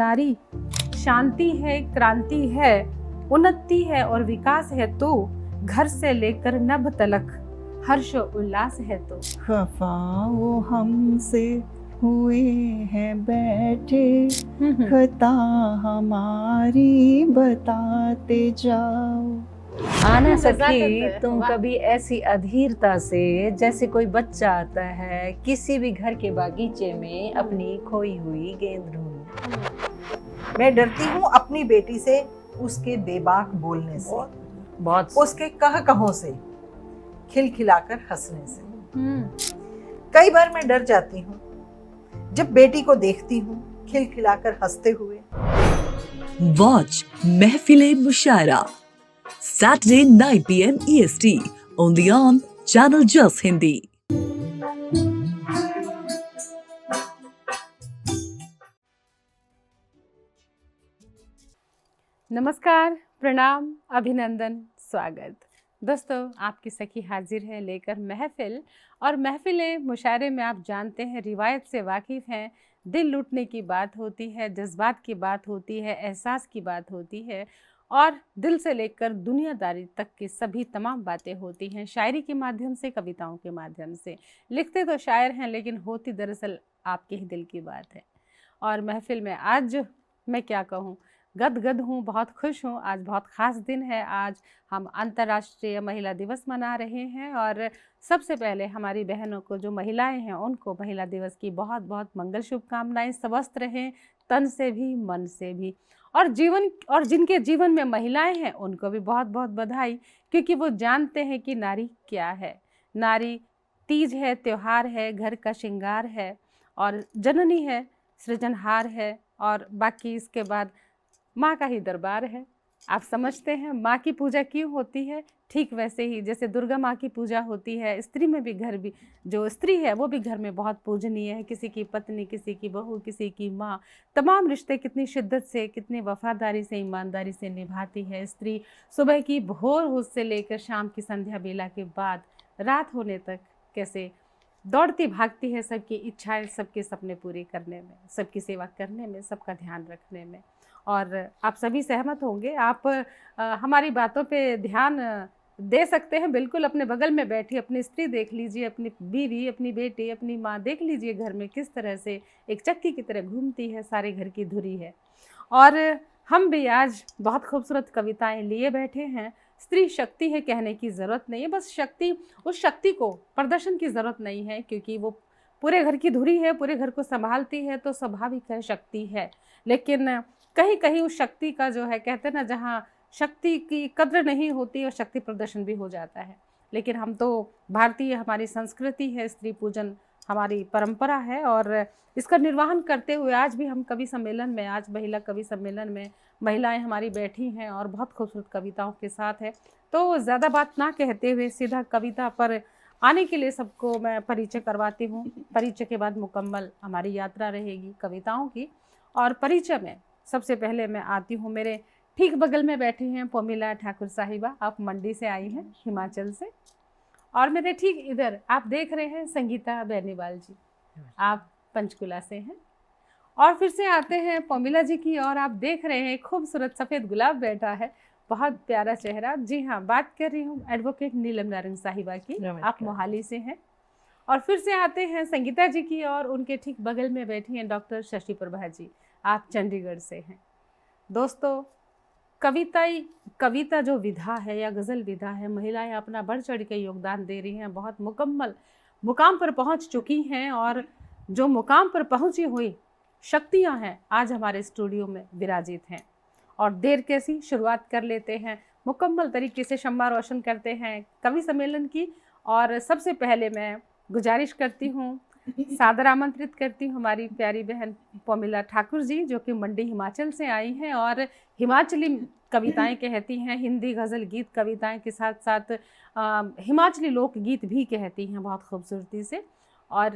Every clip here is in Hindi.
नारी, शांति है, क्रांति है, उन्नति है और विकास है तो घर से लेकर नभ तलक हर्ष उल्लास है तो। खफा वो हमसे हुए हैं बैठे, खता हमारी बताते जाओ। आना सखी तुम कभी ऐसी अधीरता से जैसे कोई बच्चा आता है किसी भी घर के बागीचे में अपनी खोई हुई गेंद ढूंढ। मैं डरती हूँ अपनी बेटी से, उसके बेबाक बोलने से, बहुत उसके कहों से, खिलखिलाकर हंसने से। कई बार मैं डर जाती हूँ जब बेटी को देखती हूँ खिलखिलाकर हंसते हुए। वॉच महफिले मुशायरा Saturday 9 p.m. EST only on Channel Just Hindi। नमस्कार, प्रणाम, अभिनंदन, स्वागत। दोस्तों, आपकी सखी हाजिर है लेकर महफिल। और महफिल मुशायरे में आप जानते हैं, रिवायत से वाकिफ़ हैं, दिल लूटने की बात होती है, जज्बात की बात होती है, एहसास की बात होती है और दिल से लेकर दुनियादारी तक की सभी तमाम बातें होती हैं। शायरी के माध्यम से, कविताओं के माध्यम से। लिखते तो शायर हैं लेकिन होती दरअसल आपके ही दिल की बात है। और महफिल में आज मैं क्या कहूँ, गदगद हूँ, बहुत खुश हूँ। आज बहुत ख़ास दिन है। आज हम अंतर्राष्ट्रीय महिला दिवस मना रहे हैं और सबसे पहले हमारी बहनों को, जो महिलाएं हैं, उनको महिला दिवस की बहुत बहुत मंगल शुभकामनाएं। स्वस्थ रहें तन से भी, मन से भी। और जिनके जीवन में महिलाएं हैं उनको भी बहुत बहुत बधाई, क्योंकि वो जानते हैं कि नारी क्या है। नारी तीज है, त्योहार है, घर का श्रृंगार है और जननी है, सृजनहार है और बाकी इसके बाद माँ का ही दरबार है। आप समझते हैं माँ की पूजा क्यों होती है? ठीक वैसे ही जैसे दुर्गा माँ की पूजा होती है, स्त्री में भी, घर भी, जो स्त्री है वो भी घर में बहुत पूजनीय है। किसी की पत्नी, किसी की बहू, किसी की माँ, तमाम रिश्ते कितनी शिद्दत से, कितनी वफादारी से, ईमानदारी से निभाती है स्त्री। सुबह की भोर होश से लेकर शाम की संध्या बेला के बाद रात होने तक कैसे दौड़ती भागती है सबकी इच्छाएं, सबके सपने पूरे करने में, सबकी सेवा करने में, सबका ध्यान रखने में। और आप सभी सहमत होंगे। आप हमारी बातों पे ध्यान दे सकते हैं। बिल्कुल अपने बगल में बैठी अपनी स्त्री देख लीजिए, अपनी बीवी, अपनी बेटी, अपनी माँ देख लीजिए, घर में किस तरह से एक चक्की की तरह घूमती है, सारे घर की धुरी है। और हम भी आज बहुत खूबसूरत कविताएं लिए बैठे हैं। स्त्री शक्ति है कहने की ज़रूरत नहीं है, बस शक्ति, उस शक्ति को प्रदर्शन की ज़रूरत नहीं है, क्योंकि वो पूरे घर की धुरी है, पूरे घर को संभालती है, तो स्वाभाविक है, शक्ति है। लेकिन कहीं कहीं उस शक्ति का जो है, कहते हैं ना, जहाँ शक्ति की कद्र नहीं होती और शक्ति प्रदर्शन भी हो जाता है। लेकिन हम तो भारतीय, हमारी संस्कृति है, स्त्री पूजन हमारी परंपरा है और इसका निर्वहन करते हुए आज भी हम कवि सम्मेलन में, आज महिला कवि सम्मेलन में महिलाएं हमारी बैठी हैं और बहुत खूबसूरत कविताओं के साथ है। तो ज़्यादा बात ना कहते हुए सीधा कविता पर आने के लिए सबको मैं परिचय करवाती हूँ। परिचय के बाद मुकम्मल हमारी यात्रा रहेगी कविताओं की। और परिचय में सबसे पहले मैं आती हूँ, मेरे ठीक बगल में बैठी हैं पोमिला ठाकुर साहिबा। आप मंडी से आई हैं, हिमाचल से। और मेरे ठीक इधर आप देख रहे हैं संगीता बेनीवाल जी, आप पंचकुला से हैं। और फिर से आते हैं पोमिला जी की और आप देख रहे हैं खूबसूरत सफ़ेद गुलाब बैठा है, बहुत प्यारा चेहरा। जी हाँ, बात कर रही हूँ एडवोकेट नीलम नारंग साहिबा की, आप मोहाली से हैं। और फिर से आते हैं संगीता जी की और उनके ठीक बगल में बैठी हैं डॉक्टर शशि प्रभा जी, आप चंडीगढ़ से हैं। दोस्तों, कविता जो विधा है या गज़ल विधा है, महिलाएं अपना बढ़ चढ़ के योगदान दे रही हैं, बहुत मुकम्मल मुकाम पर पहुंच चुकी हैं और जो मुकाम पर पहुंची हुई शक्तियां हैं आज हमारे स्टूडियो में विराजित हैं। और देर कैसी, शुरुआत कर लेते हैं, मुकम्मल तरीके से शम्मा रोशन करते हैं कवि सम्मेलन की। और सबसे पहले मैं गुजारिश करती हूँ, सादर आमंत्रित करती हूँ हमारी प्यारी बहन पोमिला ठाकुर जी, जो कि मंडी हिमाचल से आई हैं और हिमाचली कविताएं कहती हैं, हिंदी गज़ल गीत कविताएं के साथ साथ हिमाचली लोकगीत भी कहती हैं बहुत खूबसूरती से। और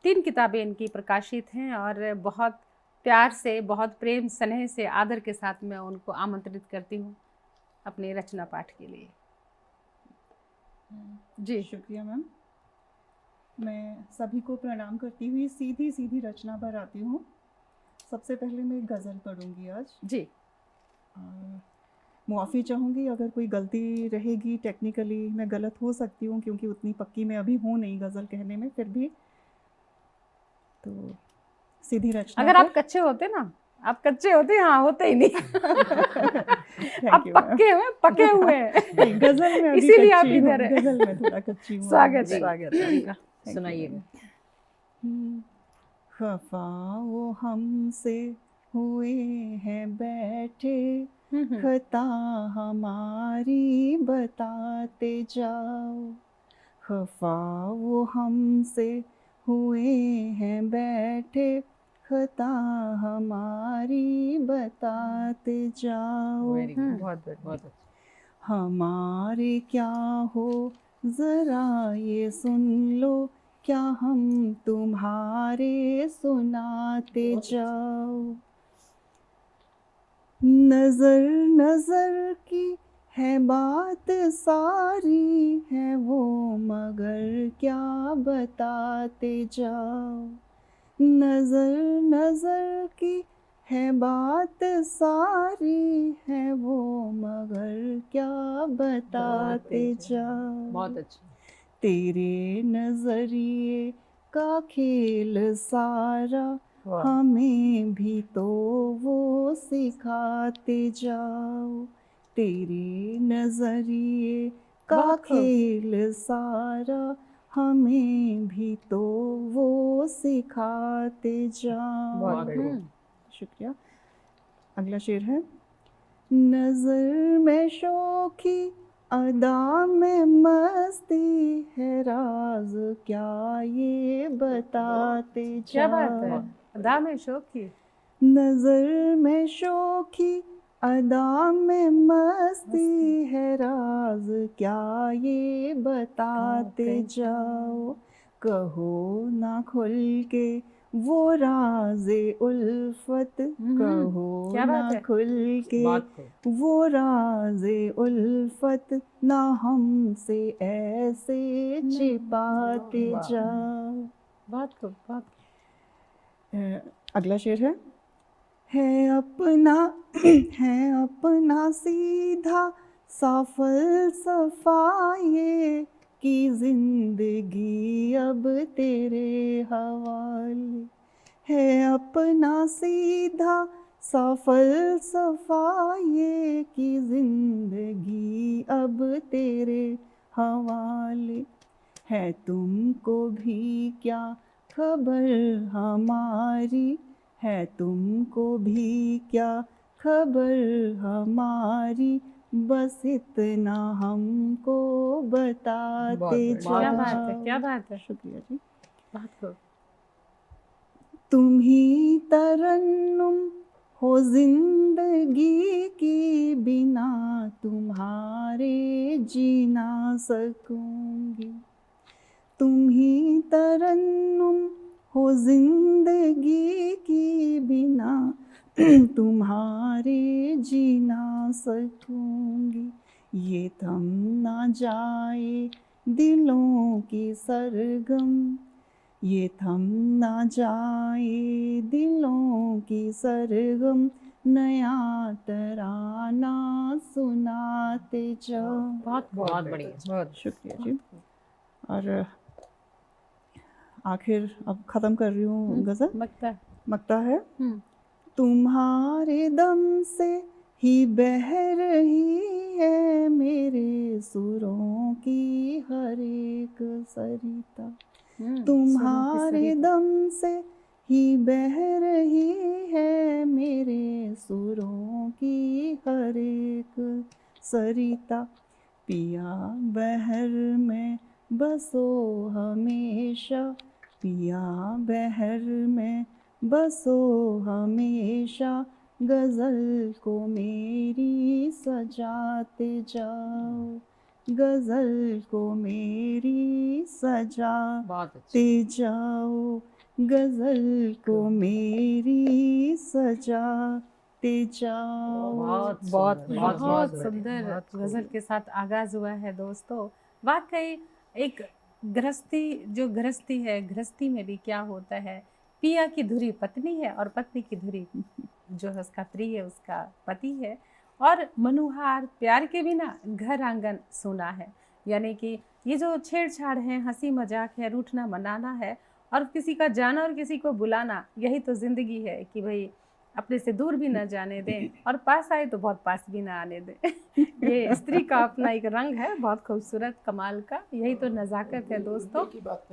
3 किताबें इनकी प्रकाशित हैं और बहुत प्यार से, बहुत प्रेम स्नेह से, आदर के साथ मैं उनको आमंत्रित करती हूँ अपने रचना पाठ के लिए। जी शुक्रिया मैम। मैं सभी को प्रणाम करती हुई सीधी रचना पर आती हूँ। सबसे पहले मैं गज़ल पढ़ूंगी आज। जी। और मुआफ़ी चाहूँगी अगर कोई गलती रहेगी, टेक्निकली मैं गलत हो सकती हूँ क्योंकि उतनी पक्की मैं अभी हूँ नहीं गज़ल कहने में, फिर भी तो सीधी रचना अगर पर। आप कच्चे होते ना, आप कच्चे होते, हाँ होते ही नहीं। आप you, पक्के हैं, पके हुए हैं। नहीं, गज़ल में अभी इसीलिए आप कच्ची हूँ, इधर हैं। गज़ल में थोड़ा कच्ची हूँ। स्वागत है, जी। स्वागत है आपका। Thank you, सुनाइएगा। खफा वो हमसे हुए हैं बैठे, खता हमारी बताते जाओ। खफा वो हमसे हुए हैं बैठे, खता हमारी बताते जाओ। वेरी गुड, बहुत अच्छा। हमारे क्या हो जरा ये सुन लो, क्या हम तुम्हारे सुनाते जाओ। नजर नजर की है बात सारी, है वो मगर क्या बताते जाओ। नजर नजर की है बात सारी, है वो मगर क्या बताते जाओ। बहुत अच्छा। तेरे नजरिए का खेल सारा, वाह। हमें भी तो वो सिखाते जाओ। तेरे नजरिए का बहुत खूब। खेल सारा, हमें भी तो वो सिखाते जाओ। बहुत बढ़िया। शुक्रिया। अगला शेर है। नजर में शोखी अदा में मस्ती, है राज क्या ये बताते क्या बात है, जाओ। अदा में शौक की। नजर में शोखी अदा में मस्ती, है राज क्या ये बताते जाओ। कहो ना खुल के वो राज़े उल्फत, कहो क्या बात ना है। खुल के बात को वो राज़े उल्फत, ना हमसे ऐसे छिपाते वाह। जाओ। बहुत खूब, बहुत खूब। अगला शेर है अपना है अपना सीधा सा फ़लसफ़ा ये, कि ज़िंदगी अब तेरे हवाले। है अपना सीधा सा फ़लसफ़ा ये, कि ज़िंदगी अब तेरे हवाले। है तुमको भी क्या खबर हमारी, है तुमको भी क्या खबर हमारी, बस इतना हमको बताते जाओ। क्या बात है, क्या बात है। शुक्रिया जी। बहुत खूब। तुम ही तरन्नुम हो जिंदगी की, बिना तुम्हारे जी ना सकूंगी। तुम ही तरन्नुम हो जिंदगी की, बिना तुम्हारे जी ना सकूंगी। ये थम ना जाए दिलों की सरगम, ये थम ना जाए दिलों की सरगम, नया तराना सुनाते जाओ। बहुत बहुत बढ़िया, बहुत शुक्रिया जी। और आखिर अब ख़त्म कर रही हूँ गज़ल। मकता है। तुम्हारे दम से ही बह रही है मेरे सुरों की हर एक सरिता। तुम्हारे दम से ही बह रही है मेरे सुरों की हर एक सरिता। पिया बहर में बसो हमेशा, पिया बहर में बसो हमेशा, गज़ल को मेरी सजाते जाओ। गज़ल को मेरी सजाते जाओ, गज़ल को मेरी सजाते जाओ। बहुत सुंदर गज़ल के साथ आगाज हुआ है दोस्तों। वाकई एक गृहस्थी जो गृहस्थी है, गृहस्थी में भी क्या होता है पिया की धुरी पत्नी है और पत्नी की धुरी जो है उसका प्रिय, उसका पति है। और मनुहार प्यार के बिना घर आंगन सूना है। यानी कि ये जो छेड़छाड़ है, हंसी मजाक है, रूठना मनाना है और किसी का जाना और किसी को बुलाना, यही तो ज़िंदगी है कि भाई अपने से दूर भी ना जाने दें और पास आए तो बहुत पास भी ना आने दें। ये स्त्री का अपना एक रंग है, बहुत खूबसूरत कमाल का। यही तो नज़ाकत है दोस्तों की बात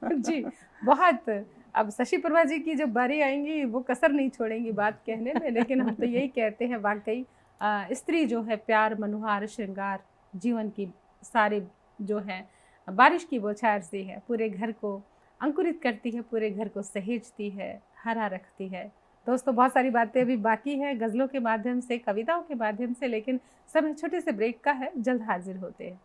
जी। बहुत अब शशि प्रभा जी की जब बारी आएंगी वो कसर नहीं छोड़ेंगी बात कहने में, लेकिन हम तो यही कहते हैं वाकई स्त्री जो है प्यार, मनुहार, श्रृंगार, जीवन की सारी जो है बारिश की बौछार सी है, पूरे घर को अंकुरित करती है, पूरे घर को सहेजती है, हरा रखती है। दोस्तों बहुत सारी बातें अभी बाकी है गज़लों के माध्यम से, कविताओं के माध्यम से, लेकिन समय छोटे से ब्रेक का है, जल्द हाजिर होते हैं।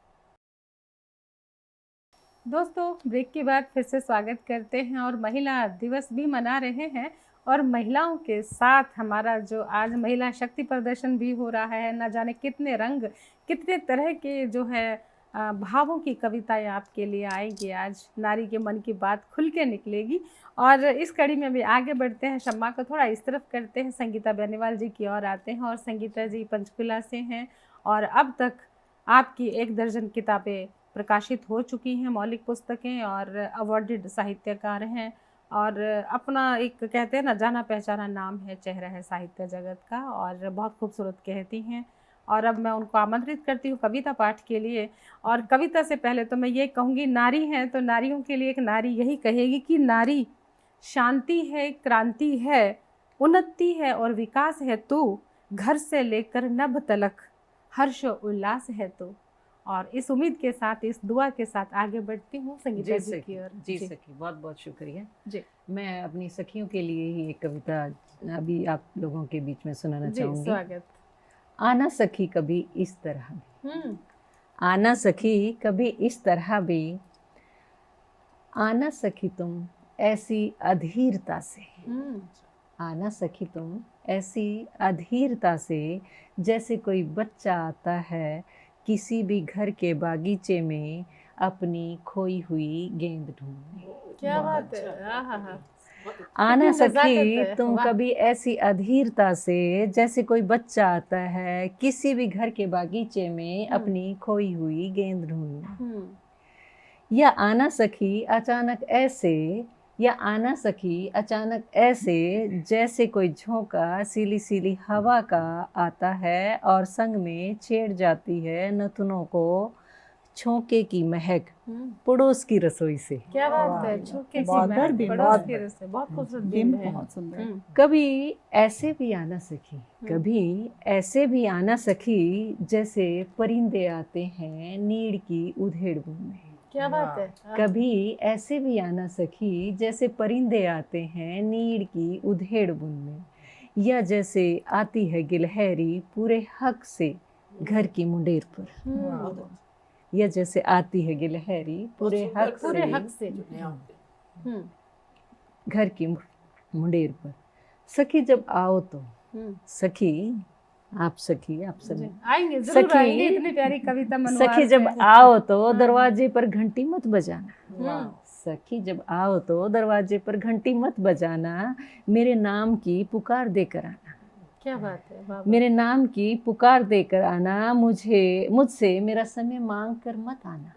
दोस्तों ब्रेक के बाद फिर से स्वागत करते हैं और महिला दिवस भी मना रहे हैं और महिलाओं के साथ हमारा जो आज महिला शक्ति प्रदर्शन भी हो रहा है। ना जाने कितने रंग, कितने तरह के जो है भावों की कविताएं आपके लिए आएंगी। आज नारी के मन की बात खुल के निकलेगी और इस कड़ी में भी आगे बढ़ते हैं। शम्मा को थोड़ा इस तरफ करते हैं, संगीता बेनीवाल जी की ओर आते हैं और संगीता जी पंचकुला से हैं और अब तक आपकी 1 दर्जन किताबें प्रकाशित हो चुकी हैं, मौलिक पुस्तकें, और अवार्डेड साहित्यकार हैं और अपना एक कहते हैं ना जाना पहचाना नाम है, चेहरा है साहित्य जगत का और बहुत खूबसूरत कहती हैं। और अब मैं उनको आमंत्रित करती हूँ कविता पाठ के लिए। और कविता से पहले तो मैं ये कहूँगी, नारी हैं तो नारियों के लिए एक नारी यही कहेगी कि नारी शांति है, क्रांति है, उन्नति है और विकास है तू, घर से लेकर नभ तलक हर्ष उल्लास है तू। और इस उम्मीद के साथ, इस दुआ के साथ आगे बढ़ती हूँ संगीता जी की ओर। जी सखी, बहुत बहुत शुक्रिया जी। मैं अपनी सखियों के लिए ही एक कविता अभी आप लोगों के बीच में सुनाना चाहूँगी। स्वागत। आना सखी कभी इस तरह भी, आना सखी कभी इस तरह भी, आना सखी तुम ऐसी अधीरता से, आना सखी तुम ऐसी अधीरता से, जैसे कोई बच्चा आता है किसी भी घर के बागीचे में अपनी खोई हुई गेंद ढूंढने। क्या बात है। आना सखी तुम कभी ऐसी अधीरता से, जैसे कोई बच्चा आता है किसी भी घर के बागीचे में अपनी खोई हुई गेंद ढूंढने। या आना सखी अचानक ऐसे, या आना सखी अचानक ऐसे, जैसे कोई झोंका सीली सीली हवा का आता है और संग में छेड़ जाती है नथुनों को झोंके की महक पड़ोस की रसोई से। क्या बात है, झोंके की महक पड़ोस की रसोई, बहुत खूबसूरत दिन है, बहुत सुंदर। कभी ऐसे भी आना सखी, कभी ऐसे भी आना सखी, जैसे परिंदे आते हैं नीड़ की उधेड़ में। क्या बात है। कभी ऐसे भी आना सखी, जैसे परिंदे आते हैं नीड़ की उधेड़ बुन में। या जैसे आती है गिलहरी पूरे हक से घर की मुंडेर पर। या जैसे आती है गिलहरी पूरे हक से घर की मुंडेर पर। सखी जब आओ तो, सखी आप सखी आप सभी आएंगे, जरूर आएंगे, इतनी प्यारी कविता मनोहर। सखी जब आओ तो दरवाजे पर घंटी मत बजाना। सखी जब आओ तो दरवाजे पर घंटी मत बजाना, मेरे नाम की पुकार देकर आना। क्या बात है बाबा। मेरे नाम की पुकार देकर आना, मुझसे मेरा समय मांग कर मत आना।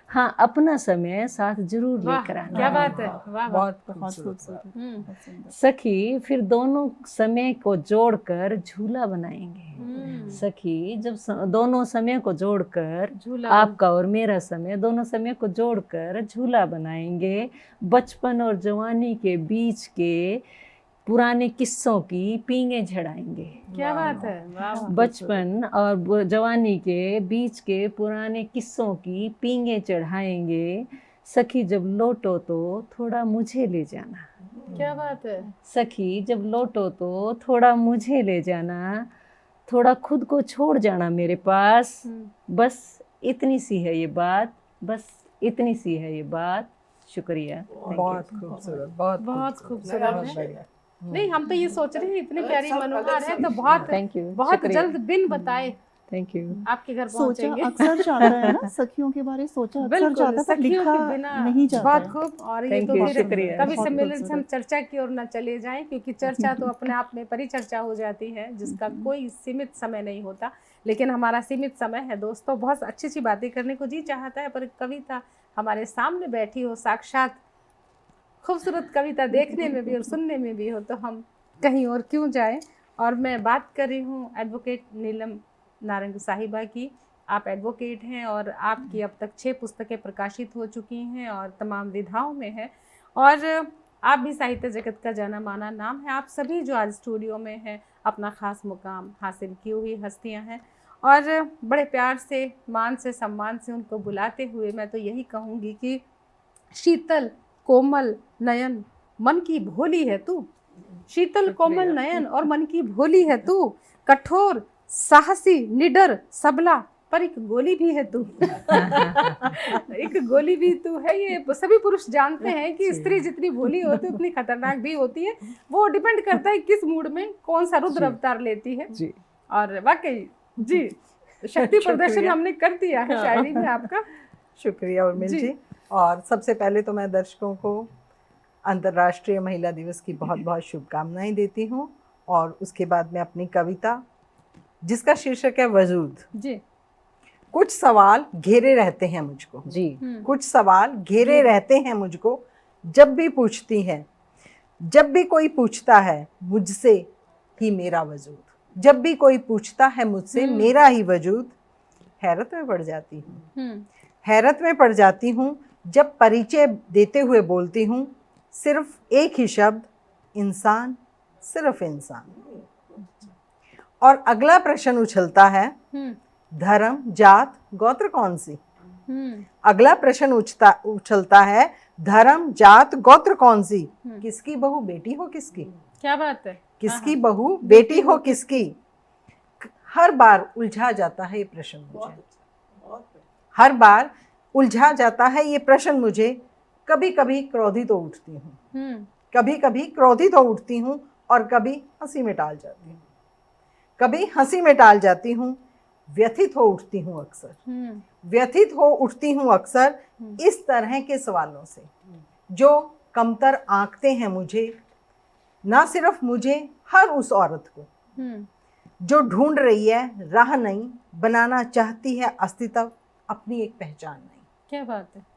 हाँ, अपना समय साथ जरूर लेकर आना। क्या बात है, वाह बहुत खूबसूरत। सखी फिर दोनों समय को जोड़कर झूला बनाएंगे। सखी जब दोनों समय को जोड़कर, आपका और मेरा समय, दोनों समय को जोड़कर झूला बनाएंगे। बचपन और जवानी के बीच के पुराने किस्सों की पींगे झड़ाएंगे। क्या बात है, वाह। बचपन और जवानी के बीच के पुराने किस्सों की पींगे चढ़ाएंगे। सखी जब लौटो तो थोड़ा मुझे ले जाना। क्या बात है। सखी जब लौटो तो थोड़ा मुझे ले जाना, थोड़ा खुद को छोड़ जाना मेरे पास। बस इतनी सी है ये बात, बस इतनी सी है ये बात। शुक्रिया। बहुत खूबसूरत, बहुत खूबसूरत। नहीं, हम तो ये सोच रहे हैं इतनी प्यारी मनोहर है तो बहुत थैंक यू, बहुत जल्द बिन बताए थैंक यू। आपके घर सोचा पहुंचेंगे। अक्सर जाता है ना, सखियों के बारे सोचा अक्सर बिल्कुल, जाता है, पर सखियों लिखा के बिना नहीं जाता बहुत है। खूब। और ये Thank तो you, फिर शुक्रिया। कभी बहुत सम्मेलन से हम खूबसूरत। चर्चा की ओर न चले जाएं, क्योंकि चर्चा तो अपने आप में परिचर्चा हो जाती है, जिसका कोई सीमित समय नहीं होता। लेकिन हमारा सीमित समय है दोस्तों, बहुत अच्छी अच्छी बातें करने को जी चाहता है, पर कविता हमारे सामने बैठी हो, साक्षात खूबसूरत कविता देखने में भी और सुनने में भी हो, तो हम कहीं और क्यों जाएं। और मैं बात कर रही हूँ एडवोकेट नीलम नारंग साहिबा की। आप एडवोकेट हैं और आपकी अब तक 6 पुस्तकें प्रकाशित हो चुकी हैं और तमाम विधाओं में है, और आप भी साहित्य जगत का जाना माना नाम है। आप सभी जो आज स्टूडियो में हैं अपना ख़ास मुकाम हासिल की हुई हस्तियां हैं, और बड़े प्यार से, मान से, सम्मान से उनको बुलाते हुए मैं तो यही कहूँगी कि शीतल कोमल नयन मन की भोली है तू, शीतल कोमल नयन और मन की भोली है तू, कठोर साहसी निडर सबला पर एक गोली भी है तू। एक गोली भी तू है। ये सभी पुरुष जानते हैं कि स्त्री जितनी भोली होती है उतनी खतरनाक भी होती है। वो डिपेंड करता है किस मूड में कौन सा रुद्र अवतार लेती है जी। और वाकई जी शक्ति प्रदर्शन हमने कर दिया है शायरी में आपका। शुक्रिया उर्मिल जी। और सबसे पहले तो मैं दर्शकों को अंतर्राष्ट्रीय महिला दिवस की बहुत बहुत शुभकामनाएं देती हूँ, और उसके बाद मैं अपनी कविता जिसका शीर्षक है वजूद। जी। कुछ सवाल घेरे रहते हैं मुझको जी। कुछ सवाल घेरे रहते हैं मुझको, जब भी पूछती है, जब भी कोई पूछता है मुझसे ही मेरा वजूद, जब भी कोई पूछता है मुझसे मेरा ही वजूद, हैरत में पड़ जाती हूँ, हैरत में पड़ जाती हूँ जब परिचय देते हुए बोलती हूँ सिर्फ एक ही शब्द, इंसान, सिर्फ इंसान। और अगला प्रश्न उछलता है, धर्म जात गोत्र कौन सी। अगला प्रश्न उछलता है, धर्म जात गोत्र कौन सी, किसकी बहू बेटी हो किसकी। क्या बात है। किसकी बहू बेटी हो किसकी। हर बार उलझा जाता है ये प्रश्न मुझे, हर बार उलझा जाता है ये प्रश्न मुझे। कभी कभी क्रोधित हो उठती हूँ, कभी कभी क्रोधित हो उठती हूँ, और कभी हंसी में टाल जाती हूँ, कभी हंसी में टाल जाती हूँ। व्यथित हो उठती हूँ अक्सर, व्यथित हो उठती हूँ अक्सर इस तरह के सवालों से, जो कमतर आंकते हैं मुझे, ना सिर्फ मुझे, हर उस औरत को जो ढूंढ रही है राह नहीं, बनाना चाहती है अस्तित्व, अपनी एक पहचान नहीं। क्या बात है।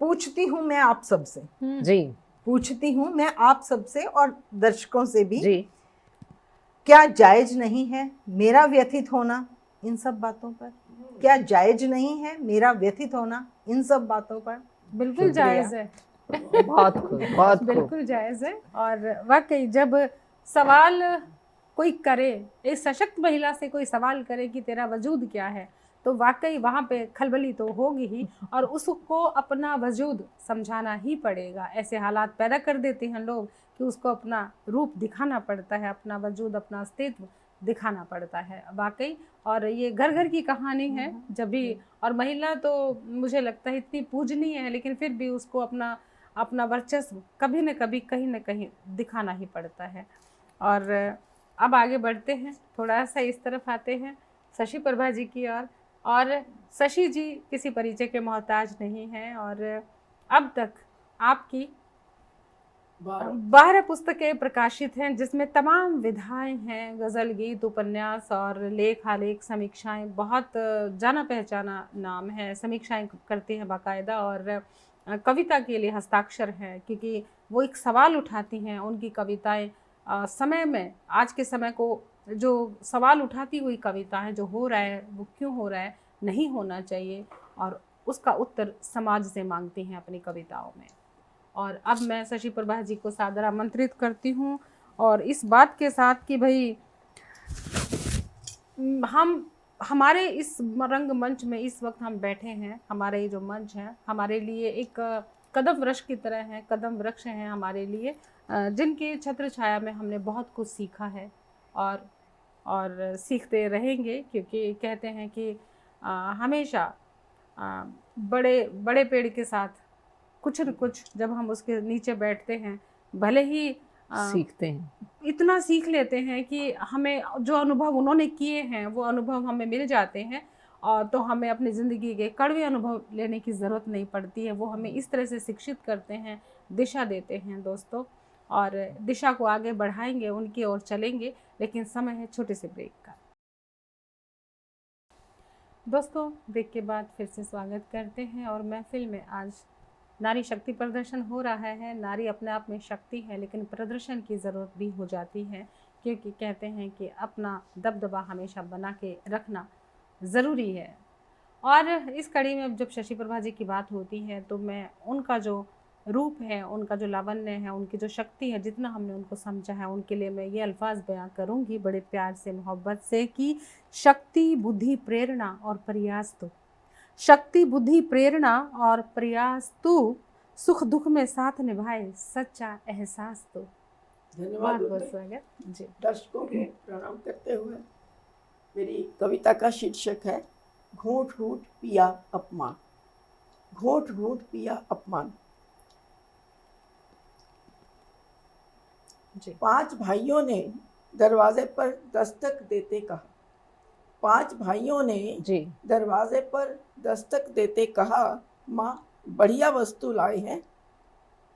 पूछती हूँ मैं आप सबसे, जी। पूछती हूँ मैं आप सबसे और दर्शकों से भी, जी। क्या जायज नहीं है मेरा व्यथित होना इन सब बातों पर। क्या जायज नहीं है मेरा व्यथित होना इन सब बातों पर। बिल्कुल जायज़ है। बहुत खूब, बहुत खूब। बिल्कुल जायज़ है। और वाकई जब सवाल कोई करे, एक सशक्त महिला से कोई सवाल करे कि तेरा वजूद क्या है, तो वाकई वहाँ पे खलबली तो होगी ही, और उसको अपना वजूद समझाना ही पड़ेगा। ऐसे हालात पैदा कर देते हैं लोग कि उसको अपना रूप दिखाना पड़ता है, अपना वजूद, अपना अस्तित्व दिखाना पड़ता है वाकई। और ये घर घर की कहानी है जब भी, और महिला तो मुझे लगता है इतनी पूजनीय है, लेकिन फिर भी उसको अपना वर्चस्व कभी न कभी कहीं न कहीं दिखाना ही पड़ता है। और अब आगे बढ़ते हैं, थोड़ा सा इस तरफ आते हैं शशि प्रभा जी की ओर। और शशि जी किसी परिचय के मोहताज नहीं हैं, और अब तक आपकी 12 पुस्तकें प्रकाशित हैं, जिसमें तमाम विधाएं हैं, गज़ल, गीत, उपन्यास और लेख आलेख, समीक्षाएं। बहुत जाना पहचाना नाम है, समीक्षाएं करते हैं बाकायदा, और कविता के लिए हस्ताक्षर हैं, क्योंकि वो एक सवाल उठाती हैं। उनकी कविताएं समय में, आज के समय को जो सवाल उठाती हुई कविता है, जो हो रहा है वो क्यों हो रहा है, नहीं होना चाहिए, और उसका उत्तर समाज से मांगती हैं अपनी कविताओं में। और अब मैं शशि प्रभा जी को सादर आमंत्रित करती हूँ, और इस बात के साथ कि भाई हमारे इस रंगमंच में इस वक्त हम बैठे हैं, हमारे ये जो मंच है हमारे लिए एक कदम वृक्ष की तरह है, कदम वृक्ष हैं हमारे लिए, जिनकी छत्र छाया में हमने बहुत कुछ सीखा है और सीखते रहेंगे। क्योंकि कहते हैं कि हमेशा बड़े पेड़ के साथ कुछ न कुछ, जब हम उसके नीचे बैठते हैं, भले ही सीखते हैं। इतना सीख लेते हैं कि हमें जो अनुभव उन्होंने किए हैं वो अनुभव हमें मिल जाते हैं, और तो हमें अपनी ज़िंदगी के कड़वे अनुभव लेने की ज़रूरत नहीं पड़ती है। वो हमें इस तरह से शिक्षित करते हैं, दिशा देते हैं दोस्तों, और दिशा को आगे बढ़ाएंगे, उनकी ओर चलेंगे। लेकिन समय है छोटे से ब्रेक का। दोस्तों, ब्रेक के बाद फिर से स्वागत करते हैं, और महफिल में आज नारी शक्ति प्रदर्शन हो रहा है। नारी अपने आप में शक्ति है, लेकिन प्रदर्शन की ज़रूरत भी हो जाती है, क्योंकि कहते हैं कि अपना दबदबा हमेशा बना के रखना ज़रूरी है। और इस कड़ी में जब शशि प्रभा जी की बात होती है तो मैं उनका जो रूप है, उनका जो लावण्य है, उनकी जो शक्ति है, जितना हमने उनको समझा है, उनके लिए मैं ये अल्फाज बयां करूंगी बड़े प्यार से, मोहब्बत से, कि शक्ति, बुद्धि, प्रेरणा और प्रयास तो, शक्ति, बुद्धि, प्रेरणा और प्रयास तो, सुख दुख में साथ निभाए सच्चा एहसास तो। धन्यवाद। बहुत बहुत स्वागत जी। दर्शकों को प्रणाम करते हुए मेरी कविता का शीर्षक है घूंट घूंट पिया अपमान। घूंट घूंट पिया अपमान। जी। 5 भाइयों ने दरवाजे पर दस्तक देते कहा। 5 भाइयों ने जी। दरवाजे पर दस्तक देते कहा, माँ बढ़िया वस्तु लाए हैं,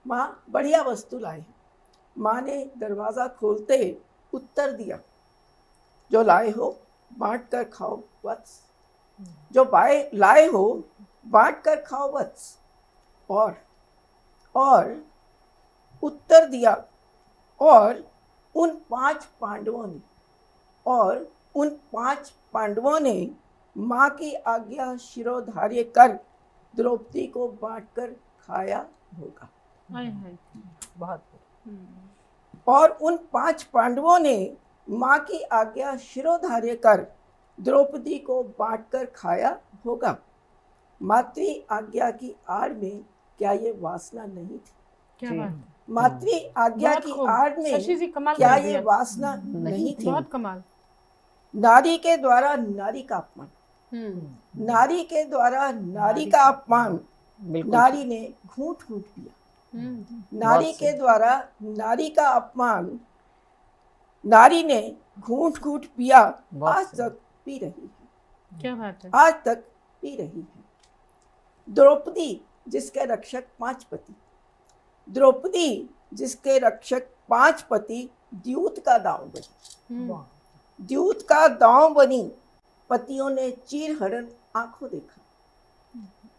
माँ बढ़िया वस्तु लाए हैं। माँ ने दरवाज़ा खोलते उत्तर दिया, जो लाए हो बांट कर खाओ वत्स, जो लाए हो बांट कर खाओ वत्स। और उत्तर दिया, और उन 5 पांडवों ने माँ की आज्ञा शिरोधार्य कर द्रौपदी को बांट कर खाया होगा। बहुत। और उन 5 पांडवों ने माँ की आज्ञा शिरोधार्य कर द्रौपदी को बांट कर खाया होगा। मातृ आज्ञा की आड़ में क्या ये वासना नहीं थी? क्या बात, मातृ आज्ञा बहुत की खूब। आड़ में शशि जी कमाल क्या कर ये दिया। वासना नहीं थी? बहुत कमाल। नारी के द्वारा नारी का अपमान, नारी के द्वारा नारी का अपमान, नारी ने घूंट घूंट पिया। नारी के द्वारा नारी का अपमान, नारी ने घूंट घूंट पिया, आज तक पी रही है। क्या बात है। आज तक पी रही है। द्रौपदी जिसके रक्षक 5 पति, द्रौपदी जिसके रक्षक 5 पति, द्यूत का दांव बनी। द्यूत का दांव बनी। पतियों ने चीर हरण आंखों देखा,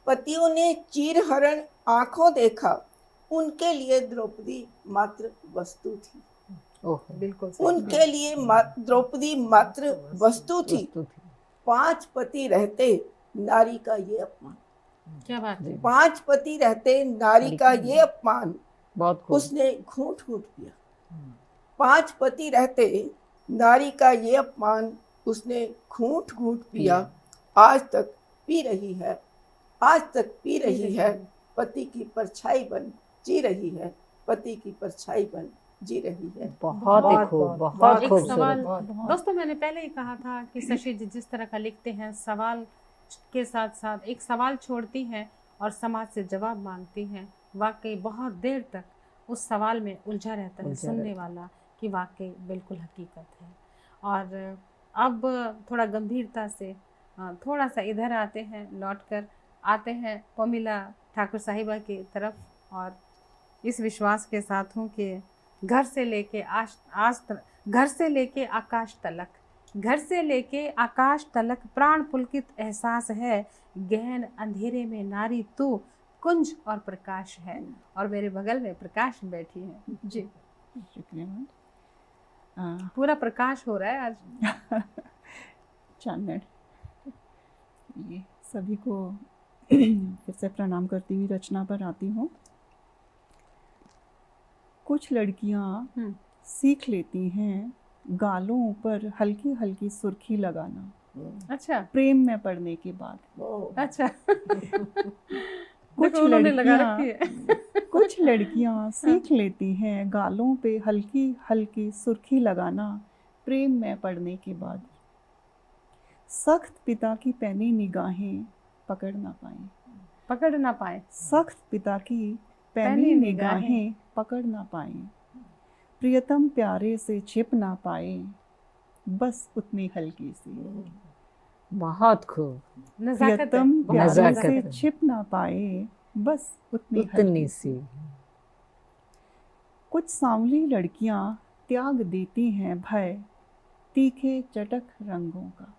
पतियों ने चीर हरण आंखों देखा। उनके लिए द्रौपदी मात्र वस्तु थी। बिल्कुल उनके लिए द्रौपदी मात्र वस्तु थी। 5 पति रहते नारी का ये अपमान। क्या बात है। 5 पति रहते नारी का ये अपमान, बहुत उसने घूंट घूंट पिया। 5 पति रहते नारी का ये अपमान, उसने घूंट घूंट पिया, आज तक पी रही है। आज तक पी रही है। पति की परछाई बन जी रही है। पति की परछाई बन जी रही है। बहुत ही खूब, बहुत एक खूबसूरत। सवाल, दोस्तों मैंने पहले ही कहा था कि शशि जी जिस तरह का लिखते हैं, सवाल के साथ साथ एक सवाल छोड़ती हैं और समाज से जवाब मांगती हैं। वाकई बहुत देर तक उस सवाल में उलझा रहता है सुनने वाला कि वाकई बिल्कुल हकीकत है। और अब थोड़ा गंभीरता से थोड़ा सा इधर आते हैं, लौटकर आते हैं पमीला ठाकुर साहिबा की तरफ, और इस विश्वास के साथ हूँ कि घर से लेके आकाश तलक, घर से लेके आकाश तलक प्राण पुलकित एहसास है। गहन अंधेरे में नारी तू कुंज और प्रकाश है। और मेरे बगल में प्रकाश बैठी है जी। शुक्रिया मैम। पूरा प्रकाश हो रहा है आज। चांदन, ये सभी को फिर से प्रणाम करती हुई रचना पर आती हूँ। कुछ लड़कियाँ सीख लेती हैं गालों पर हल्की हल्की सुर्खी लगाना। अच्छा, प्रेम में पड़ने के बाद। अच्छा। कुछ लड़कियाँ सीख लेती हैं गालों पे हल्की हल्की सुर्खी लगाना प्रेम में पड़ने के बाद। सख्त पिता की पैनी निगाहें पकड़ ना पाए। सख्त पिता की पैनी निगाहें पकड़ ना पाए। प्रियतम प्यारे से छिप ना पाए, बस उतनी हल्की सी। बहुत खूब। नजाकत है, प्रियतम बहुत प्यारे नजाकत से है। छिप ना पाए, बस उतनी उतनी हल्की सी। कुछ सांवली लड़कियां त्याग देती हैं भय तीखे चटक रंगों का।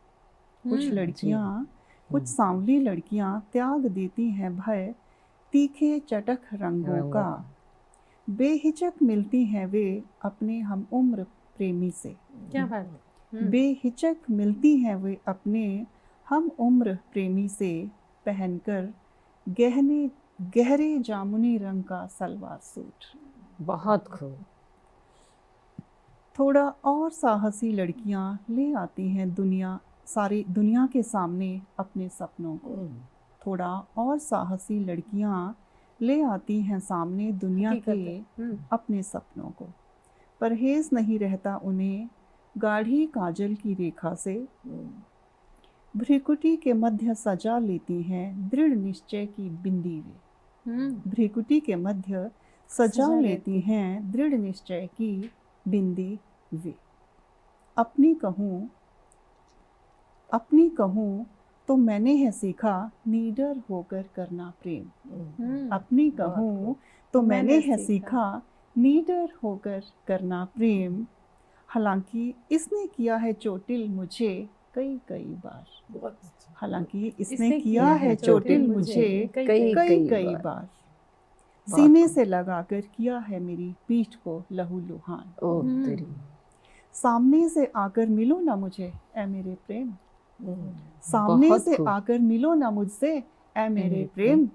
कुछ हम्म, लड़कियां, कुछ सांवली लड़कियां त्याग देती हैं भय तीखे चटक रंगों रंगों का। बेहिचक मिलती हैं वे अपने हम उम्र प्रेमी से। क्या बात है। बेहिचक मिलती हैं वे अपने हम उम्र प्रेमी से, पहनकर गहने गहरे जामुनी रंग का सलवार सूट। बहुत खूब। थोड़ा और साहसी लड़कियां ले आती हैं सारी दुनिया के सामने अपने सपनों को। थोड़ा और साहसी लड़कियां ले आती हैं सामने दुनिया हकीकत के है। अपने सपनों को। परहेज नहीं रहता उन्हें गाढ़ी काजल की रेखा से। भ्रिकुटी के मध्य सजा लेती हैं दृढ़ निश्चय की बिंदी वे। भ्रिकुटी के मध्य सजा लेती हैं दृढ़ निश्चय की बिंदी वे। अपनी कहूँ तो मैंने है सीखा निडर होकर करना प्रेम। अपनी कहूँ तो मैंने है सीखा निडर होकर करना प्रेम। हालांकि इसने किया है चोटिल मुझे कई कई बार। हालांकि इसने किया है चोटिल मुझे कई बार। सीने से लगाकर किया है मेरी पीठ को लहूलुहान। ओ तेरी। सामने से आकर मिलो ना मुझे ऐ मेरे प्रेम। सामने बहुत से खूब। आकर मिलो ना मुझसे ऐ मेरे प्रेम।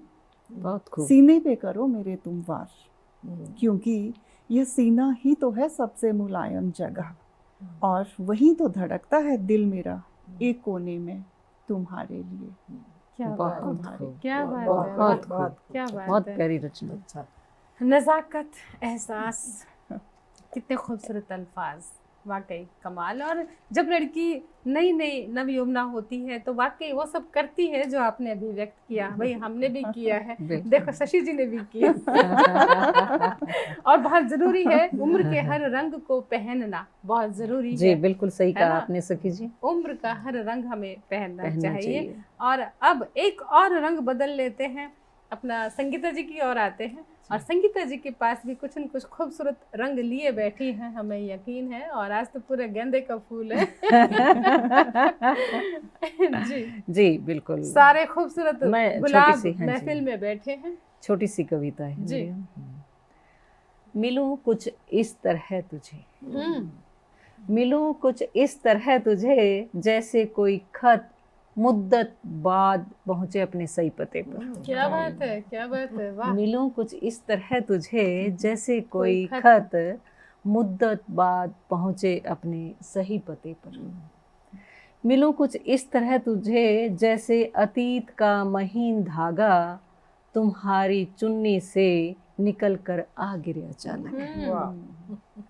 बहुत खूब। सीने पे करो मेरे तुम वार, क्योंकि यह सीना ही तो है सबसे मुलायम जगह, और वही तो धड़कता है दिल मेरा एक कोने में तुम्हारे लिए। क्या बात है, बहुत खूब। क्या बात है, बहुत वाह, खूब। क्या बात बहुत है। प्यारी रचना। नजाकत, एहसास, कितने खूबसूरत अल्फाज, वाकई कमाल। और जब लड़की नई नई नवयुवना होती है तो वाकई वो सब करती है जो आपने अभी व्यक्त किया। भाई हमने भी किया है, देखो शशि जी ने भी किया। और बहुत जरूरी है उम्र के हर रंग को पहनना, बहुत जरूरी जी है। बिल्कुल सही है कहा ना? आपने सखी जी। उम्र का हर रंग हमें पहनना पहनना चाहिए। और अब एक और रंग बदल लेते हैं, अपना संगीता जी की ओर आते हैं। और संगीता जी के पास भी कुछ न कुछ खूबसूरत रंग लिए बैठी हैं, हमें यकीन है। और आज तो पूरे गेंदे का फूल है। जी जी बिल्कुल। सारे खूबसूरत मैं गुलाब छोटी सी, हाँ जी। महफिल में बैठे हैं। छोटी सी कविता है जी। मेरी। मिलूं कुछ इस तरह तुझे, मिलूं कुछ इस तरह तुझे, जैसे कोई खत मुद्दत बाद पहुंचे अपने सही पते पर। क्या बात है, क्या बात है, वाह। मिलूं कुछ इस तरह तुझे, जैसे कोई खत मुद्दत बाद पहुंचे अपने सही पते पर। मिलूं कुछ इस तरह तुझे, जैसे अतीत का महीन धागा तुम्हारी चुन्नी से निकल कर आ गिरे अचानक।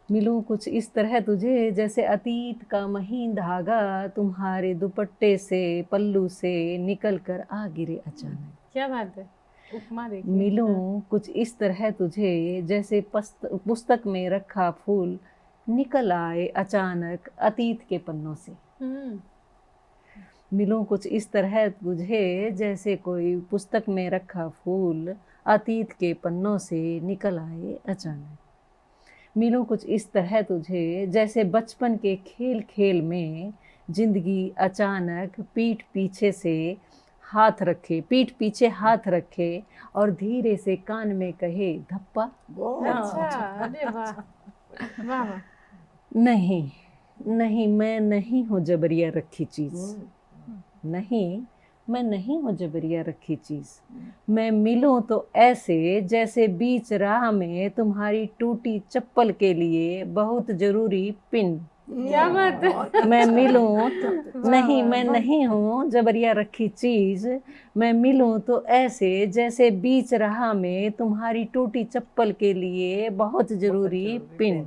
मिलूं कुछ इस तरह तुझे, जैसे अतीत का महीन धागा तुम्हारे दुपट्टे से पल्लू से निकल कर आ गिरे अचानक। क्या बात है, उपमा देखिए। मिलूं कुछ इस तरह तुझे, जैसे पुस्तक में रखा फूल निकल आए अचानक अतीत के पन्नों से। मिलूं कुछ इस तरह तुझे, जैसे कोई पुस्तक में रखा फूल अतीत के पन्नों से निकल आए अचानक। मिलूं कुछ इस तरह तुझे, जैसे बचपन के खेल खेल में जिंदगी अचानक पीठ पीछे हाथ रखे और धीरे से कान में कहे धप्पा। अच्छा, अरे वाह, वाह। नहीं नहीं, मैं नहीं हूँ जबरिया रखी चीज। नहीं, मैं नहीं हूँ जबरिया रखी चीज। मैं मिलूं तो ऐसे, जैसे बीच राह में तुम्हारी टूटी चप्पल के लिए बहुत जरूरी पिन। क्या बात है। मैं मिलूं तो नहीं, मैं नहीं हूँ जबरिया रखी चीज। मैं मिलूं तो ऐसे, जैसे बीच राह में तुम्हारी टूटी चप्पल के लिए बहुत जरूरी पिन।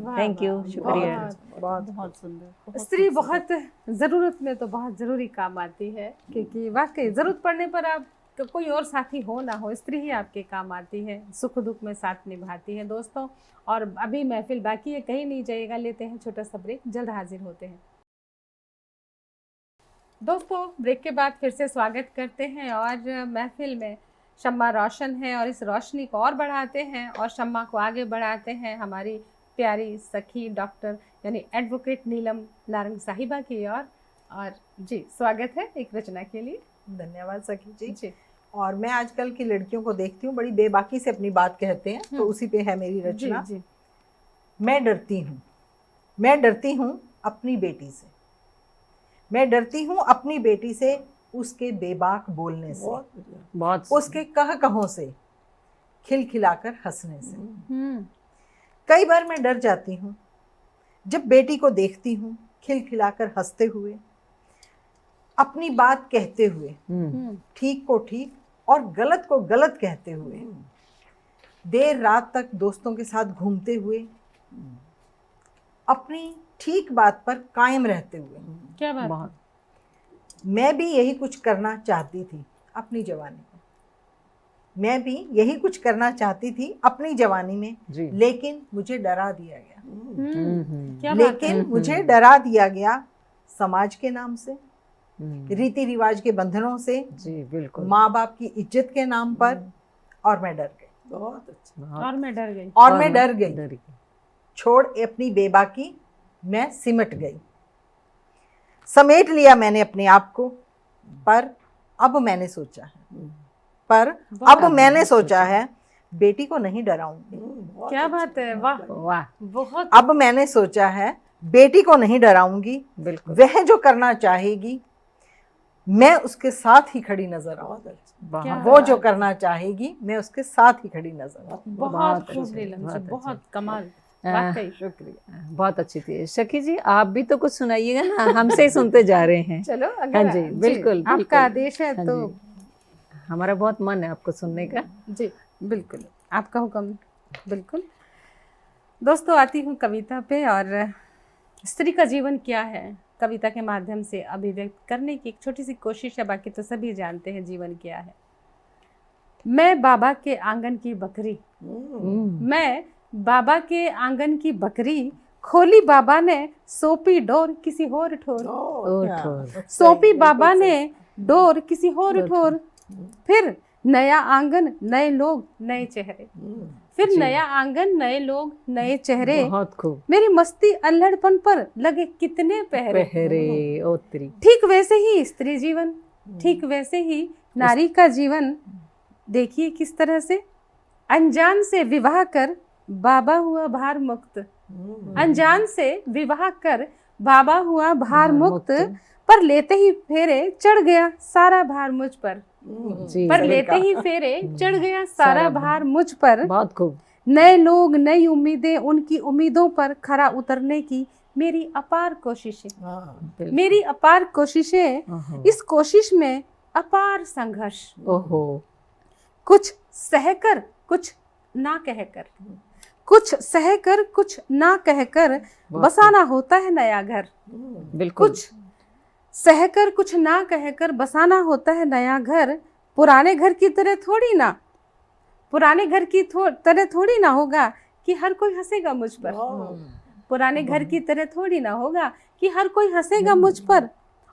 थैंक यू, शुक्रिया। बहुत सुंदर। स्त्री बहुत ज़रूरत में तो बहुत ज़रूरी काम आती है, क्योंकि वाकई ज़रूरत पड़ने पर आप कोई और साथी हो ना हो, स्त्री ही आपके काम आती है, सुख दुख में साथ निभाती है दोस्तों। और अभी महफिल बाकी है, कहीं नहीं जाइएगा, लेते हैं छोटा सा ब्रेक, जल्द हाजिर होते हैं दोस्तों। ब्रेक के बाद फिर से स्वागत करते हैं और महफिल में शम्मा रोशन है और इस रोशनी को और बढ़ाते हैं और शम्मा को आगे बढ़ाते हैं हमारी प्यारी सखी डॉक्टर यानी एडवोकेट नीलम नारंग साहिबा की ओर। और जी स्वागत है एक रचना के लिए। धन्यवाद सखी जी। जी और मैं आजकल की लड़कियों को देखती हूँ, बड़ी बेबाकी से अपनी बात कहते हैं, तो उसी पे है मेरी रचना। जी। मैं डरती हूँ अपनी बेटी से, मैं डरती हूँ अपनी बेटी से, उसके बेबाक बोलने से, बहुत बढ़िया। बहुत उसके कहों से, खिलखिलाकर हंसने से। हम्म कई बार मैं डर जाती हूँ जब बेटी को देखती हूँ खिलखिलाकर हंसते हुए, अपनी बात कहते हुए, ठीक को ठीक और गलत को गलत कहते हुए, देर रात तक दोस्तों के साथ घूमते हुए, अपनी ठीक बात पर कायम रहते हुए। क्या बात है? बहुत मैं भी यही कुछ करना चाहती थी अपनी जवानी में, मैं भी यही कुछ करना चाहती थी अपनी जवानी में, जी। लेकिन मुझे डरा दिया गया। क्या बात है? लेकिन मुझे डरा दिया गया समाज के नाम से, रीति रिवाज के बंधनों से, जी बिल्कुल। माँ बाप की इज्जत के नाम पर, और मैं डर गई। बहुत अच्छा। और मैं डर गई। और मैं डर गई। छोड़ अपनी बेबाकी मैं सिमट गई, समेट लिया मैंने अपने आप को। पर अब मैंने सोचा है, बेटी को नहीं डराऊंगी। क्या बात है, वाह वाह बहुत। अब मैंने सोचा है बेटी को नहीं डराऊंगी, बिल्कुल। वह जो करना चाहेगी मैं उसके साथ ही खड़ी नजर आऊंगी, बहुत अच्छा। क्या वो जो करना चाहेगी मैं उसके साथ ही खड़ी नजर आऊंगी। बहुत खूब अच्छी, नीलम बहुत जी, अच्छी। बहुत कमाल, वाकई। शुक्रिया। बहुत अच्छी थी सखी जी। आप भी तो कुछ सुनाइएगा ना, हमसे ही सुनते जा रहे हैं। चलो अगर हाँ जी, बिल्कुल, आपका बिल्कुल। आदेश है हाँ तो जी, हमारा बहुत मन है आपको सुनने का। जी बिल्कुल, आपका हुक्म। बिल्कुल दोस्तों, आती हूँ कविता पे। और स्त्री का जीवन क्या है, कविता के माध्यम से अभिव्यक्त करने की एक छोटी सी कोशिश है, बाकी तो सभी जानते हैं जीवन क्या है। मैं बाबा के आंगन की बकरी, मैं बाबा के आंगन की बकरी, खोली बाबा ने सोपी डोर किसी और ठोर, सोपी बाबा ने डोर किसी और ठोर। फिर नया आंगन नए लोग नए चेहरे, फिर नया आंगन नए लोग नए चेहरे। बहुत खूब। मेरी मस्ती अल्हड़पन पर लगे कितने पहरे। पहरे ओतरी। ठीक वैसे ही स्त्री जीवन, ठीक वैसे ही नारी का जीवन। देखिए किस तरह से अनजान से विवाह कर बाबा हुआ भार मुक्त, अनजान से विवाह कर बाबा हुआ भार मुक्त। पर लेते ही फेरे चढ़ गया सारा भार मुझ पर, जी, पर लेते ही फेरे चढ़ गया सारा भार मुझ पर। बहुत खूब। नए लोग नई उम्मीदें, उनकी उम्मीदों पर खरा उतरने की मेरी अपार कोशिशें, बिल्कुल। मेरी अपार कोशिशें। ओहो। इस कोशिश में अपार संघर्ष, ओहो। कुछ सहकर कुछ ना कहकर, कुछ सहकर कुछ ना कहकर बसाना होता है नया घर। बिल्कुल। कुछ सहकर कुछ ना कहकर बसाना होता है नया घर। पुराने घर की तरह थोड़ी ना, पुराने घर की तरह थोड़ी ना होगा कि हर कोई हंसेगा मुझ पर। पुराने घर की तरह थोड़ी ना होगा कि हर कोई हंसेगा मुझ पर।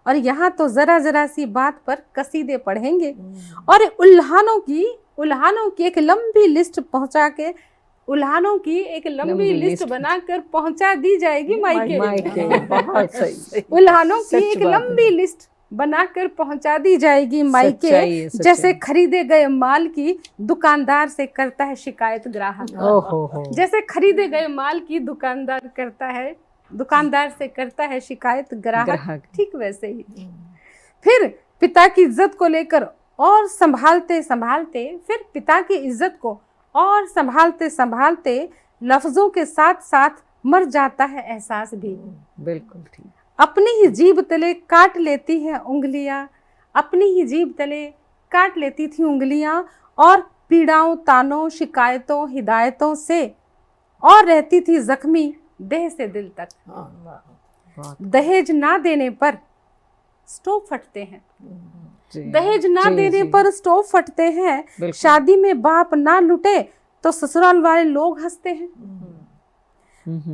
और यहाँ तो जरा जरा सी बात पर कसीदे पढ़ेंगे और उल्हानों की एक लंबी लिस्ट पहुंचा के, उल्हानों की एक लंबी लिस्ट बनाकर पहुंचा दी जाएगी मायके। बहुत सही। उल्हानों की सच एक बात है। लंबी लिस्ट बनाकर पहुंचा दी जाएगी सच्चाई मायके। है, सच्चाई। जैसे खरीदे गए माल की दुकानदार से करता है शिकायत ग्राहक, ओहो। जैसे खरीदे गए माल की दुकानदार से करता है शिकायत ग्राहक, ठीक वैसे ही फिर पिता की इज्जत को लेकर और संभालते संभालते, फिर पिता की इज्जत को और संभालते संभालते लफ्जों के साथ साथ मर जाता है एहसास भी। बिल्कुल ठीक। अपनी ही जीभ तले काट लेती है उंगलियां, अपनी ही जीभ तले काट लेती थी उंगलियां, और पीड़ाओं तानों शिकायतों हिदायतों से और रहती थी जख्मी देह से दिल तक। दहेज ना देने पर स्टोव फटते हैं, जी, दहेज ना जी, देने जी, पर स्टोव फटते हैं, बिल्कुल। शादी में बाप ना लुटे तो ससुराल वाले लोग हंसते हैं।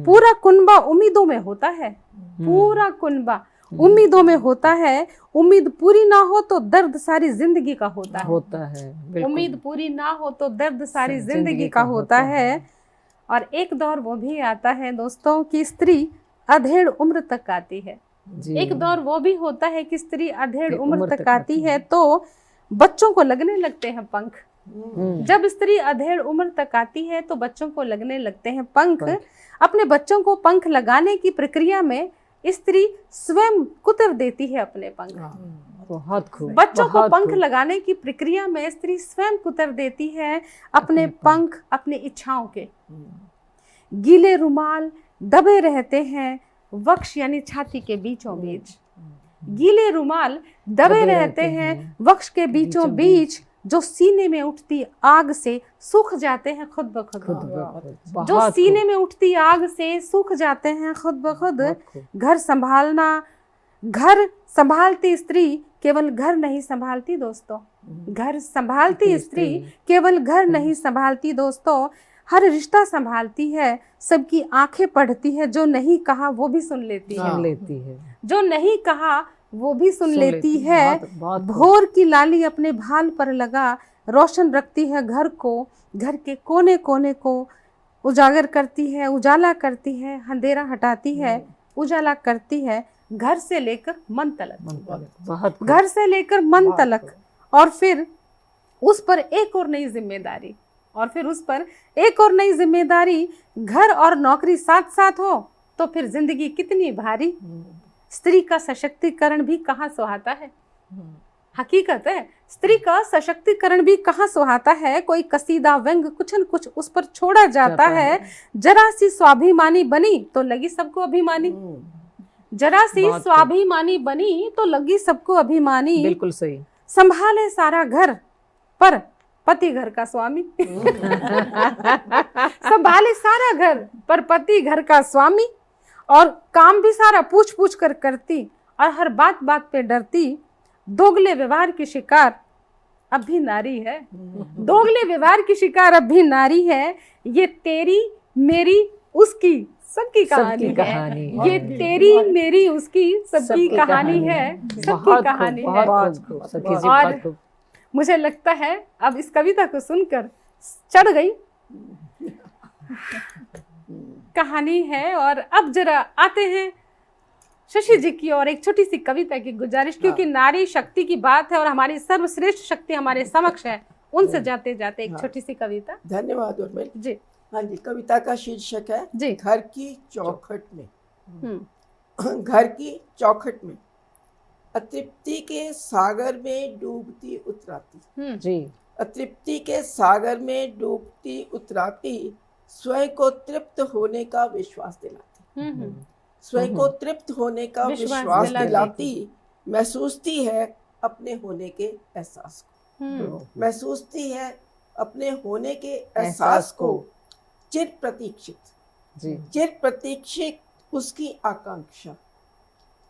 पूरा कुनबा उम्मीदों में होता है, पूरा कुनबा उम्मीदों में होता है। उम्मीद पूरी ना हो तो दर्द सारी जिंदगी का होता है। बिल्कुल। उम्मीद पूरी ना हो तो दर्द सारी जिंदगी जिंदगी का होता है। और एक दौर वो भी आता है दोस्तों कि स्त्री अधेड़ उम्र तक आती है। जी, एक दौर वो भी होता है कि स्त्री अधेड़ उम्र तक आती है तो बच्चों को लगने लगते हैं पंख। जब स्त्री अधेड़ उम्र तक आती है तो बच्चों को लगने लगते हैं पंख। अपने बच्चों को पंख लगाने की प्रक्रिया में स्त्री स्वयं कुतर देती है अपने पंख। बहुत खूब। बच्चों को बहुत पंख खूब। लगाने की प्रक्रिया में स्त्री स्वयं कुतर देती है अपने पंख, अपनी इच्छाओं के। गीले रुमाल दबे रहते हैं वक्ष यानी छाती के बीचों बीच। गीले रुमाल दबे रहते हैं वक्ष के बीचों बीच, जो सीने में उठती आग से सूख जाते हैं खुद ब खुद। जो सीने में उठती आग से सूख जाते हैं खुद ब खुद। घर संभालना, घर संभालती स्त्री केवल घर नहीं संभालती दोस्तों, घर संभालती स्त्री केवल घर नहीं संभालती दोस्तों, हर रिश्ता संभालती है, सबकी आंखें पढ़ती है, जो नहीं कहा वो भी सुन लेती है, जो नहीं कहा वो भी सुन लेती है। भोर की लाली अपने भाल पर लगा रोशन रखती है घर को, घर के कोने कोने को उजागर करती है, उजाला करती है, अंधेरा हटाती है, उजाला करती है, घर से लेकर मन तलक, घर से लेकर मन तलक। और फिर उस पर एक और नई जिम्मेदारी, और फिर उस पर एक और नई जिम्मेदारी, घर और नौकरी साथ साथ हो तो फिर जिंदगी कितनी भारी। स्त्री का सशक्तिकरण भी कहाँ सुहाता है, हकीकत है, स्त्री का सशक्तिकरण भी कहाँ सुहाता है। कोई कसीदा व्यंग कुछ न कुछ उस पर छोड़ा जाता है। जरा सी स्वाभिमानी बनी तो लगी सबको अभिमानी, जरा सी स्वाभिमानी बनी तो लगी सबको अभिमानी। बिल्कुल सही। संभाले सारा घर पर पति घर का स्वामी। संभाले सारा घर पर पति घर का स्वामी, और काम भी सारा पूछ पूछ कर करती, और हर बात बात पे डरती। दोगले व्यवहार की शिकार अब भी नारी है, दोगले व्यवहार की शिकार अब भी नारी है। ये तेरी मेरी उसकी सबकी कहानी है, ये तेरी मेरी उसकी सबकी कहानी है, सबकी कहानी है। और मुझे लगता है अब इस कविता को सुनकर चढ़ गई कहानी है। और अब जरा आते हैं शशि जी की और एक छोटी सी कविता की गुजारिश, क्योंकि नारी शक्ति की बात है और हमारी सर्वश्रेष्ठ शक्ति हमारे समक्ष है, उनसे जाते जाते एक छोटी सी कविता। धन्यवाद उर्मिल जी। हाँ जी, कविता का शीर्षक है जी, घर की चौखट में। घर की चौखट में अतृप्ति के सागर में डूबती उतराती, जी, अतृप्ति के सागर में डूबती उतराती, स्वयं को तृप्त होने का विश्वास दिलाती, स्वयं को तृप्त होने का विश्वास दिलाती, महसूसती है अपने होने के एहसास को, महसूसती है अपने होने के एहसास को। चिर प्रतीक्षित, चिर प्रतीक्षित उसकी आकांक्षा,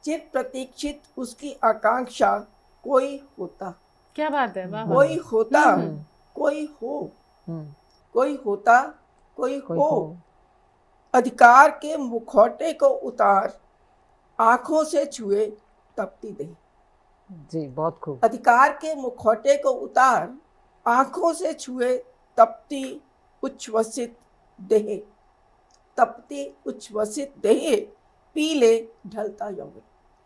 चिर प्रतीक्षित उसकी आकांक्षा, कोई होता, क्या बात है, वाह, कोई होता, कोई हो, कोई होता, कोई हो। अधिकार के मुखौटे को उतार, आंखों से छुए तपती दही। जी, बहुत खूब। अधिकार के मुखौटे को उतार, आंखों से छुए तपती उच्छ्वसित देह, तपती उच्छ्वसित देह, पीले ढलता यौवन,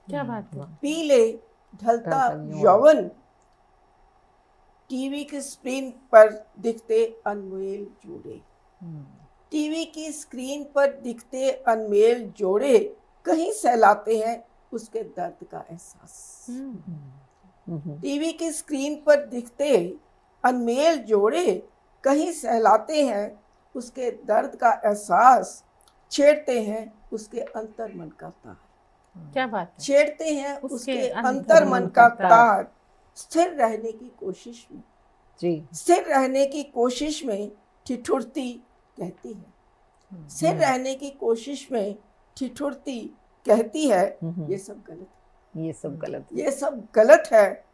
क्या बात है, पीले ढलता यौवन। टीवी की स्क्रीन पर दिखते अनमोल जोड़े, टीवी की स्क्रीन पर दिखते अनमेल जोड़े, कहीं सहलाते हैं उसके दर्द का एहसास। टीवी की स्क्रीन पर दिखते अनमेल जोड़े, कहीं सहलाते हैं उसके दर्द का एहसास, छेड़ते हैं उसके अंतर मन का तार, क्या बात है, छेड़ते हैं उसके अंतर मन का तार। स्थिर रहने की कोशिश में, जी, स्थिर रहने की कोशिश में ठिठुरती कहती है, स्थिर रहने की कोशिश में ठिठुरती कहती है, ये सब गलत ये सब गलत है। ये सब गलत है,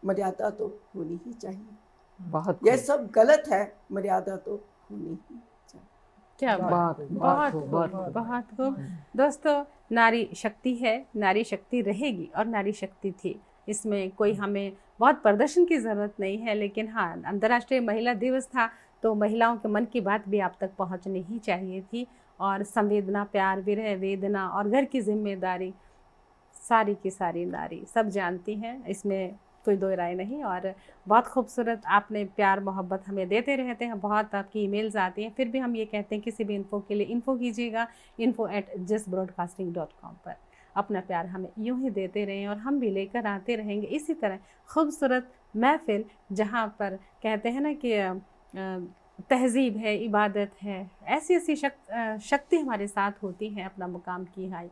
मर्यादा तो होनी ही चाहिए। बहुत ये सब गलत है, मर्यादा तो होनी ही चाहिए। क्या बात, बहुत खूब, बहुत खूब। दोस्तों, नारी शक्ति है, नारी शक्ति रहेगी और नारी शक्ति थी। इसमें कोई हमें बहुत प्रदर्शन की ज़रूरत नहीं है, लेकिन हाँ, अंतर्राष्ट्रीय महिला दिवस था तो महिलाओं के मन की बात भी आप तक पहुंचनी ही चाहिए थी। और संवेदना, प्यार, विरह, वेदना और घर की जिम्मेदारी सारी की सारी नारी सब जानती हैं, इसमें कोई दो राय नहीं। और बहुत खूबसूरत आपने प्यार मोहब्बत हमें देते रहते हैं, बहुत आपकी ईमेल्स आती हैं, फिर भी हम ये कहते हैं किसी भी इन्फो के लिए इन्फो कीजिएगा info@justbroadcasting.com पर। अपना प्यार हमें यूं ही देते रहें और हम भी लेकर आते रहेंगे इसी तरह खूबसूरत महफिल, जहाँ पर कहते हैं ना कि तहज़ीब है, इबादत है, ऐसी ऐसी शक्ति हमारे साथ होती है, अपना मुकाम की है,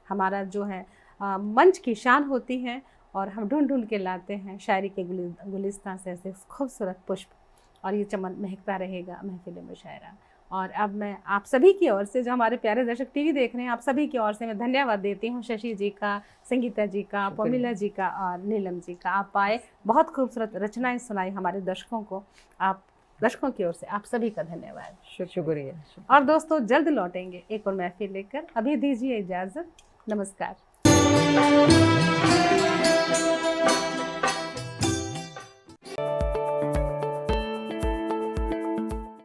हमारा जो है मंच की शान होती है। और हम ढूंढ ढूंढ के लाते हैं शायरी के गुलिस्तान से ऐसे खूबसूरत पुष्प, और ये चमन महकता रहेगा महफिल मुशायरा। और अब मैं आप सभी की ओर से, जो हमारे प्यारे दर्शक टीवी देख रहे हैं, आप सभी की ओर से मैं धन्यवाद देती हूँ शशि जी का, संगीता जी का, पमिला जी का और नीलम जी का। आप आए, बहुत खूबसूरत रचनाएं सुनाई हमारे दर्शकों को। आप दर्शकों की ओर से आप सभी का धन्यवाद, शुक्रिया। और दोस्तों जल्द लौटेंगे एक और महफिल लेकर। अभी दीजिए इजाज़त, नमस्कार।